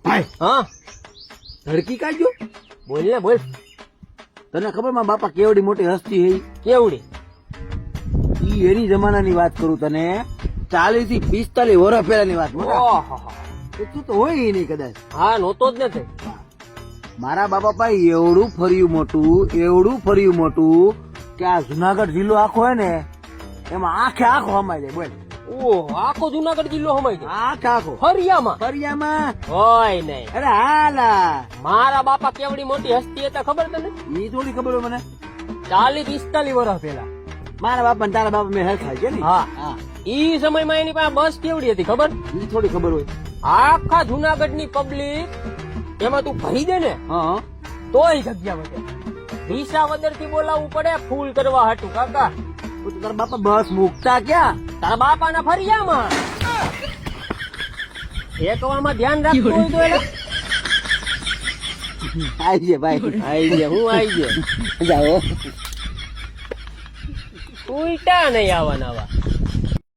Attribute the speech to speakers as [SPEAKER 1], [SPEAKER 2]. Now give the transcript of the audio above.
[SPEAKER 1] ભાઈ
[SPEAKER 2] હા
[SPEAKER 1] ધડકી કાઢજો.
[SPEAKER 2] બોલ ને બોલ.
[SPEAKER 1] તને ખબર મારા બાપા કેવડી મોટી હસ્તી હે?
[SPEAKER 2] કેવડી?
[SPEAKER 1] ઈ એની જમાનાની વાત કરું તને. 40 થી 45 વર્ષ પહેલાની વાત.
[SPEAKER 2] ઓહો
[SPEAKER 1] તું તો હોય ઈ નહીં કદાચ.
[SPEAKER 2] હા નહોતો જ નથી.
[SPEAKER 1] મારા બાપા ભાઈ એવડું ફર્યું મોટું કે આ જુનાગઢ જિલ્લો આખો હોય ને એમાં આખો હમાઈ જાય. બોલ.
[SPEAKER 2] ઓહો આખો જુનાગઢ જિલ્લો હમાઈ ગયો
[SPEAKER 1] આખો
[SPEAKER 2] ફરિયામાં હોય નહીં.
[SPEAKER 1] અરે હાલા
[SPEAKER 2] મારા બાપા કેવડી મોટી હસ્તી હતા ખબર તને?
[SPEAKER 1] ઈ થોડી ખબર હોય મને.
[SPEAKER 2] 40-45 વર્ષ પહેલા.
[SPEAKER 1] મારા બાપા ને તારા બાપા મેં હરખા છે ને.
[SPEAKER 2] હા ઈ સમયમાં એની પાસે બસ કેવડી હતી ખબર?
[SPEAKER 1] ઈ થોડી ખબર હોય.
[SPEAKER 2] આખા જુનાગઢ ની પબ્લિક એમાં તું ભરી દે ને
[SPEAKER 1] હા
[SPEAKER 2] તોય જગ્યા વધે. વિસાવદર થી બોલાવવું પડે ફૂલ કરવા હાટું કાકા.
[SPEAKER 1] તો તારા બાપા બસ મૂકતા ક્યાં?
[SPEAKER 2] તારા બાપા ના ફરિયામાં ફેંકવામાં ધ્યાન રાખતું હોય તો એલા.
[SPEAKER 1] આઈ છે ભાઈ.
[SPEAKER 2] આઈ ગયા હું આવી ગયા
[SPEAKER 1] જાઓ.
[SPEAKER 2] ઉલટા નહીં આવવાના આવા.